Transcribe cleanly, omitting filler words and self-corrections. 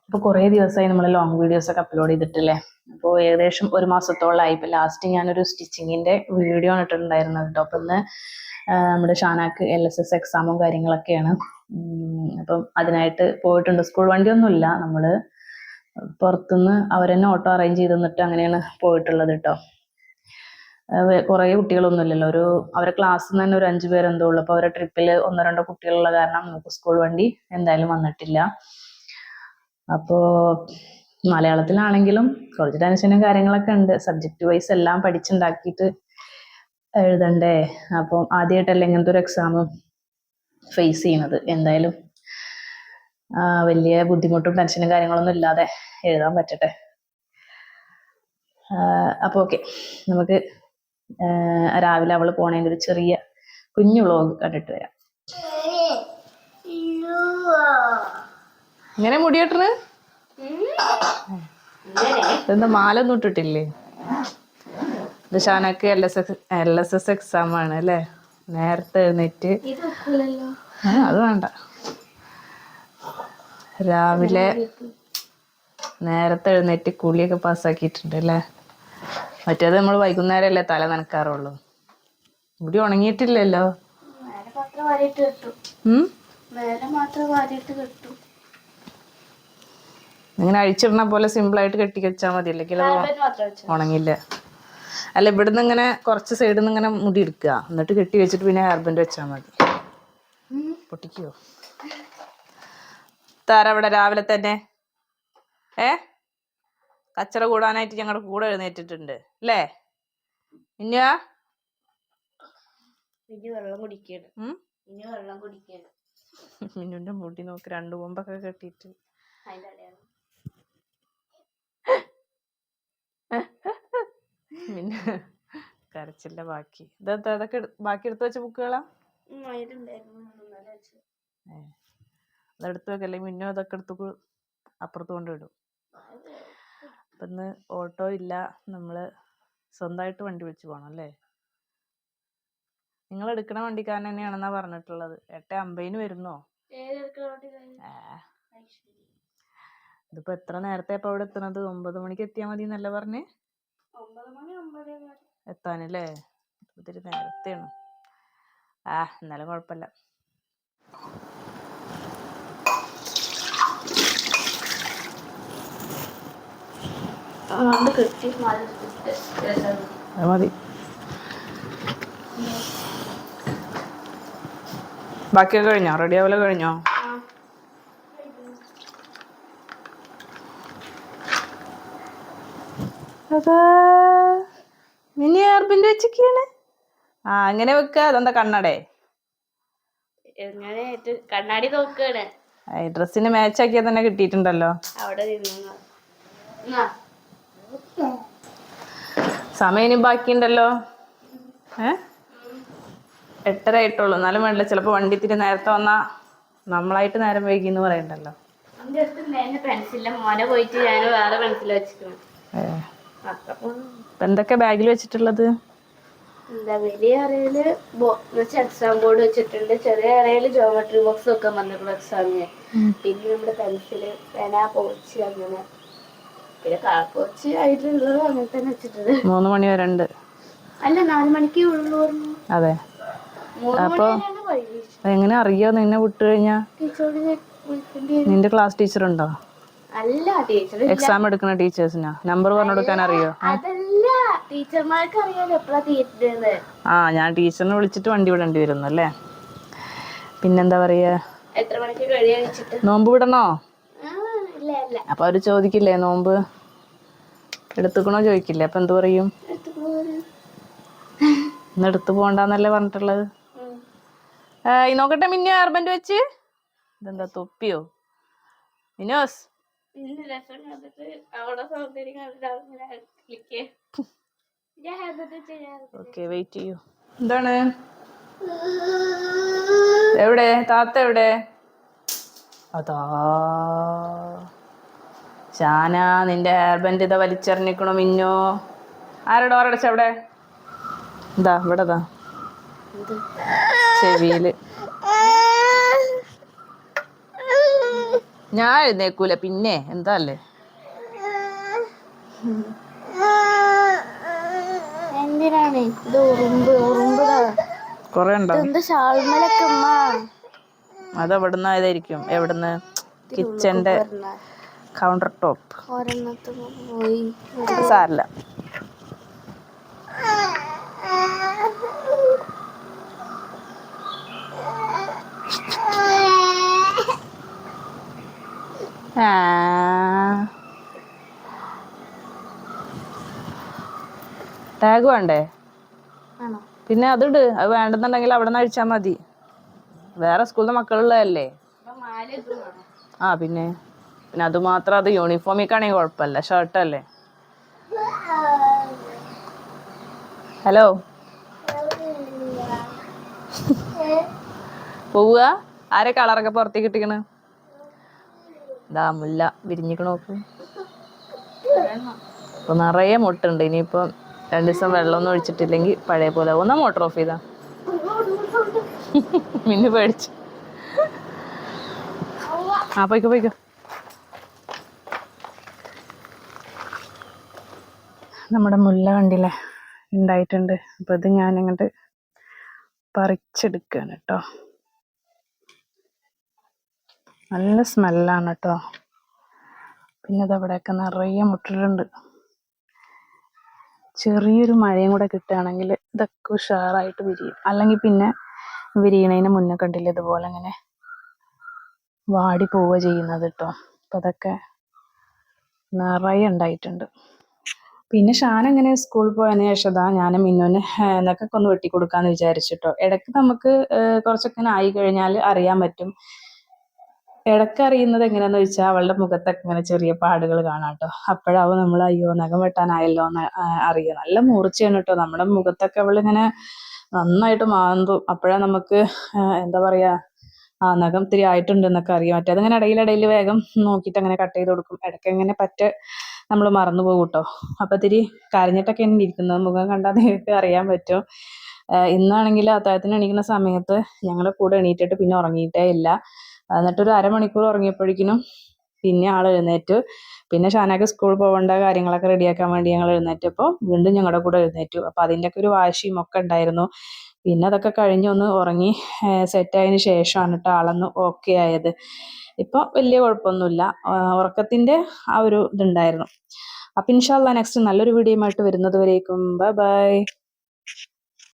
ഇപ്പോൾ കുറേ ദിവസമായി നമ്മൾ ലോങ് വീഡിയോസൊക്കെ അപ്ലോഡ് ചെയ്തിട്ടില്ലേ. അപ്പോൾ ഏകദേശം 1 മാസത്തോളമായി. ഇപ്പോൾ ലാസ്റ്റ് ഞാനൊരു സ്റ്റിച്ചിങ്ങിൻ്റെ വീഡിയോ ഇട്ടിട്ടുണ്ടായിരുന്നത് കേട്ടോ. അപ്പം ഇന്ന് നമ്മുടെ ഷാനാക്ക് LSS എക്സാമും കാര്യങ്ങളൊക്കെയാണ്. അപ്പം അതിനായിട്ട് പോയിട്ടുണ്ട്. സ്കൂൾ വണ്ടിയൊന്നുമില്ല, നമ്മൾ പുറത്തുനിന്ന് അവരെന്നെ ഓട്ടോ അറേഞ്ച് ചെയ്ത് തന്നിട്ട് അങ്ങനെയാണ് പോയിട്ടുള്ളത് കേട്ടോ. കുറേ കുട്ടികളൊന്നുമില്ലല്ലോ, അവരെ ക്ലാസ്സിൽ നിന്ന് തന്നെ ഒരു 5 പേരെന്തോ ഉള്ളൂ. അപ്പോൾ അവരുടെ ട്രിപ്പിൽ 1-2 കുട്ടികളുള്ള കാരണം നമുക്ക് സ്കൂൾ വണ്ടി എന്തായാലും വന്നിട്ടില്ല. അപ്പോൾ മലയാളത്തിലാണെങ്കിലും കുറച്ച് ടെൻഷനും കാര്യങ്ങളൊക്കെ ഉണ്ട്. സബ്ജക്റ്റ് വൈസ് എല്ലാം പഠിച്ചുണ്ടാക്കിയിട്ട് എഴുതണ്ടേ. അപ്പോൾ ആദ്യമായിട്ടല്ലേ ഇങ്ങനത്തെ ഒരു എക്സാം ഫേസ് ചെയ്യണത്. എന്തായാലും വലിയ ബുദ്ധിമുട്ടും ടെൻഷനും കാര്യങ്ങളൊന്നും ഇല്ലാതെ എഴുതാൻ പറ്റട്ടെ. അപ്പോൾ ഓക്കെ, നമുക്ക് രാവിലെ അവൾ പോണതിൻ്റെ ഒരു ചെറിയ കുഞ്ഞു വ്ളോഗ് കണ്ടിട്ട് വരാം. ഇങ്ങനെ മുടിയെട്ടണ് എന്താ മാല ഒന്നും ഇട്ടിട്ടില്ലേ? ഇത് ഷാനക്ക് LSS എക്സാം ആണ് അല്ലേ. നേരത്തെ എഴുന്നേറ്റ് അത് വേണ്ട, രാവിലെ നേരത്തെ എഴുന്നേറ്റ് കുളിയൊക്കെ പാസ്സാക്കിയിട്ടുണ്ട് അല്ലേ. മറ്റേത് നമ്മൾ വൈകുന്നേരം അല്ലേ തല നനക്കാറുള്ളൂ. മുടി ഉണങ്ങിയിട്ടില്ലല്ലോ. ഇങ്ങനെ അഴിച്ചിടണ പോലെ സിമ്പിളായിട്ട് കെട്ടി വെച്ചാൽ മതി, അല്ലെങ്കിൽ അത് ഉണങ്ങില്ല. അല്ല, ഇവിടുന്ന് ഇങ്ങനെ കുറച്ച് സൈഡിൽ നിന്ന് ഇങ്ങനെ മുടി എടുക്കുക, എന്നിട്ട് കെട്ടി വെച്ചിട്ട് പിന്നെ ഹെയർ ബാൻഡ് വെച്ചാൽ മതി. പൊട്ടിക്കോ താര അവിടെ രാവിലെ തന്നെ കച്ചറ കൂടാനായിട്ട് ഞങ്ങളുടെ കൂടെ എഴുന്നേറ്റിട്ടുണ്ട് അല്ലേ. മിന്നുന്റെ മുടി നോക്ക്, 2 കൊമ്പൊക്കെ കെട്ടിട്ട്. പിന്നെ കരച്ചില്ല ബാക്കി. ഇതെന്താ, അതൊക്കെ ബാക്കി എടുത്ത് വെച്ച ബുക്കുകളാ? അതെടുത്ത് വെക്കല്ലേ. മിന്നു അതൊക്കെ എടുത്ത് അപ്പുറത്ത് കൊണ്ടിടും. അപ്പം ഇന്ന് ഓട്ടോ ഇല്ല, നമ്മൾ സ്വന്തമായിട്ട് വണ്ടി വിളിച്ച് പോകണം അല്ലേ. നിങ്ങൾ എടുക്കണ വണ്ടിക്കാരൻ തന്നെയാണെന്നാ പറഞ്ഞിട്ടുള്ളത്. 8:50 വരുന്നോ? ഇതിപ്പോ എത്ര നേരത്തെ ഇപ്പൊ അവിടെ എത്തണത്? 9 മണിക്ക് എത്തിയാൽ മതി എന്നല്ല പറഞ്ഞേ. എത്താനല്ലേ, ഒത്തിരി നേരത്തെയാണ്. എന്നാലും കുഴപ്പമില്ല. മതി. ബാക്കിയൊക്കെ കഴിഞ്ഞോ? റെഡി ആവല കഴിഞ്ഞോ? മിനി ഹെയർബാൻഡ് വെച്ചിരിക്കുകയാണ്. അങ്ങനെ വെക്ക. അതെന്താ കണ്ണടേ? കണ്ണാടി നോക്കാണ്. ഡ്രസ്സിന് മാച്ചാക്കിയാ തന്നെ കിട്ടിയിട്ടുണ്ടല്ലോ. സമയം ഇനി ബാക്കിയുണ്ടല്ലോ. 8:30 ആയിട്ടുള്ളൂ. എന്നാലും വേണ്ടില്ല, ചിലപ്പോ വണ്ടി ഇത്തിരി നേരത്തെ വന്നാ നമ്മളായിട്ട് നേരം വൈകി എന്ന് പറയണ്ടല്ലോ. എന്തൊക്കെ ബാഗിൽ വെച്ചിട്ടുള്ളത്? വലിയ അറയില് എക്സാം ബോർഡ് വെച്ചിട്ടുണ്ട്. ചെറിയ അറയില് ജോമെട്രി ബോക്സ് ഒക്കെ വന്നിട്ടുള്ള എക്സാമിന്. പിന്നെ നമ്മുടെ പെൻസില്, പേന, പോച്ച്, അങ്ങനെ പിന്നെ പോച്ച് ആയിട്ടുള്ളത് അങ്ങനെ തന്നെ വെച്ചിട്ടുണ്ട്. 3 മണി വരെ ഉണ്ട്. അല്ല, 4 മണിക്ക് ഉള്ളൂ. അതെ. അപ്പൊ എങ്ങനെ അറിയോ നിന്നെ വിട്ടു കഴിഞ്ഞാ? നിന്റെ ക്ലാസ് ടീച്ചർ ഉണ്ടോ? അല്ല, ടീച്ചർ എക്സാം എടുക്കുന്ന ടീച്ചേഴ്സിനാ നമ്പർ പറഞ്ഞു കൊടുക്കാൻ അറിയോ? അതല്ല, ടീച്ചർമാർക്ക് അറിയാലോ എപ്പോഴാ തീരുന്നത്. ഞാൻ ടീച്ചറിനെ വിളിച്ചിട്ട് വണ്ടി വിടേണ്ടി വരുന്നു അല്ലേ. പിന്നെന്താ പറയാ, എത്ര മണിക്ക് കഴിയാച്ചിട്ട് നോമ്പ് വിടണോ? അപ്പൊ അവര് ചോദിക്കില്ലേ നോമ്പ് എടുത്തുക്കണോ ചോദിക്കില്ലേ. അപ്പൊ എന്ത് പറയും? ഇന്ന് എടുത്തു പോണ്ടെന്നല്ലേ പറഞ്ഞിട്ടുള്ളത്. നോക്കട്ടെ മിന്നു ഹെയർബാൻഡ് വെച്ച്. ഇതെന്താ തൊപ്പിയോ? മിനോസ് ഓക്കെ, വെയിറ്റ് ചെയ്യൂ. എന്താണ്? എവിടെ താത്ത? എവിടെ? അതാ ഷാന, നിന്റെ ഹെയർബാൻഡ് ഇതാ വലിച്ചെറിഞ്ഞിക്കണോ മിന്നോ. ആരുടെ ഡോറടച്ച അവിടെ? എന്താ ഇവിടെതാ ചെവിയില്. ഞാൻ എഴുന്നേക്കൂല പിന്നെ എന്താ അല്ലേ എന്തിനാണ് ഇത് ഉറുമ്പ് കൊറേ ഉണ്ടോ എന്ത് ഷാൾമലൊക്കെ ഉമ്മ അത് എവിടുന്ന് ആയതായിരിക്കും എവിടുന്ന് ഉള്ളിലേക്ക് കിച്ചന്റെ പോരണ കൗണ്ടർ ടോപ്പ് ഒരെണ്ണത്ത് പോയി സാരില്ല ടാഗ് വേണ്ടേ ആണോ പിന്നെ അതിട് അത് വേണ്ടെന്നുണ്ടെങ്കിൽ അവിടെ നിന്ന് അഴിച്ചാൽ മതി വേറെ സ്കൂളിലെ മക്കളുള്ളതല്ലേ ആ പിന്നെ പിന്നെ അത് മാത്രം അത് യൂണിഫോമിക്കാണെങ്കിൽ കുഴപ്പമില്ല ഷർട്ടല്ലേ ഹലോ പോവുക ആരെ കളറൊക്കെ പുറത്തേക്ക് ഇട്ടിക്കണ് ഇതാ മുല്ല വിരിഞ്ഞിക്കണ നോക്ക് അപ്പൊ നിറയെ മുട്ടുണ്ട് ഇനിയിപ്പം 2 ദിവസം വെള്ളമൊന്നും ഒഴിച്ചിട്ടില്ലെങ്കിൽ പഴയ പോലെ ഒന്നാ മോട്ടർ ഓഫ് ചെയ്താ മിന്നു പേടിച്ചു ആ പോയിക്കോ പോയിക്കോ നമ്മുടെ മുല്ല കണ്ടില്ലേ ഉണ്ടായിട്ടുണ്ട് അപ്പൊ ഇത് ഞാൻ അങ്ങോട്ട് പറിച്ചെടുക്കാണ് കേട്ടോ നല്ല സ്മെല്ലാണ് കേട്ടോ പിന്നെ അത് അവിടെയൊക്കെ നിറയെ മുട്ടിട്ടുണ്ട് ചെറിയൊരു മഴയും കൂടെ കിട്ടുകയാണെങ്കിൽ ഇതൊക്കെ ഉഷാറായിട്ട് വിരിയും അല്ലെങ്കിൽ പിന്നെ വിരിയണതിന് മുന്നേ കണ്ടില്ല ഇതുപോലെ ഇങ്ങനെ വാടി പോവുക ചെയ്യുന്നത് കേട്ടോ അപ്പം അതൊക്കെ നിറയെ ഉണ്ടായിട്ടുണ്ട് പിന്നെ ഷാൻ എങ്ങനെ സ്കൂളിൽ പോയതിനു ശേഷം ഞാൻ മിന്നുവിന് എന്നൊക്കെ ഒന്ന് വെട്ടിക്കൊടുക്കാന്ന് വിചാരിച്ചിട്ടോ ഇടയ്ക്ക് നമുക്ക് കുറച്ചൊക്കെ ഇങ്ങനെ ആയി കഴിഞ്ഞാൽ അറിയാൻ പറ്റും ഇടയ്ക്ക് അറിയുന്നത് എങ്ങനെയാന്ന് വെച്ചാൽ അവളുടെ മുഖത്തൊക്കെ ഇങ്ങനെ ചെറിയ പാടുകൾ കാണാം കേട്ടോ അപ്പോഴാവും നമ്മൾ അയ്യോ നഖം വെട്ടാനായല്ലോ എന്ന് അറിയുക നല്ല മൂർച്ചയാണ് കേട്ടോ നമ്മുടെ മുഖത്തൊക്കെ അവളിങ്ങനെ നന്നായിട്ട് മാന്തും അപ്പോഴാ നമുക്ക് എന്താ പറയാ ആ നഖം ഇത്തിരി ആയിട്ടുണ്ട് എന്നൊക്കെ അറിയാം മറ്റേതങ്ങനെ ഇടയിലിടയിൽ വേഗം നോക്കിയിട്ട് അങ്ങനെ കട്ട് ചെയ്ത് കൊടുക്കും ഇടയ്ക്ക് എങ്ങനെ നമ്മൾ മറന്നു പോകും കേട്ടോ അപ്പൊ ഇത്തിരി കരഞ്ഞിട്ടൊക്കെ ഇങ്ങനെ ഇരിക്കുന്നത് മുഖം കണ്ടാൽ നിങ്ങൾക്ക് അറിയാൻ പറ്റും ഇന്നാണെങ്കിൽ അത്താഴത്തിന് എണീക്കുന്ന സമയത്ത് ഞങ്ങൾ കൂടെ എണീറ്റിട്ട് പിന്നെ ഉറങ്ങിയിട്ടേ ഇല്ല എന്നിട്ടൊരു അരമണിക്കൂർ ഉറങ്ങിയപ്പോഴേക്കിനും പിന്നെ ആൾ എഴുന്നേറ്റു പിന്നെ ഷാനാക്ക് സ്കൂളിൽ പോകേണ്ട കാര്യങ്ങളൊക്കെ റെഡിയാക്കാൻ വേണ്ടി ഞങ്ങൾ എഴുന്നേറ്റപ്പോൾ വീണ്ടും ഞങ്ങളുടെ കൂടെ എഴുന്നേറ്റു അപ്പോൾ അതിൻ്റെയൊക്കെ ഒരു വാശിയും ഒക്കെ ഉണ്ടായിരുന്നു പിന്നെ അതൊക്കെ കഴിഞ്ഞ് ഒന്ന് ഉറങ്ങി സെറ്റായതിന് ശേഷമാണ് കേട്ടോ ആളൊന്ന് ഓക്കെ ആയത് ഇപ്പോൾ വലിയ കുഴപ്പമൊന്നുമില്ല ഉറക്കത്തിൻ്റെ ആ ഒരു ഇതുണ്ടായിരുന്നു അപ്പം ഇൻഷാ അല്ലാ നെക്സ്റ്റ് നല്ലൊരു വീഡിയോ ആയിട്ട് വരുന്നത് വരേക്കും ബൈ ബൈ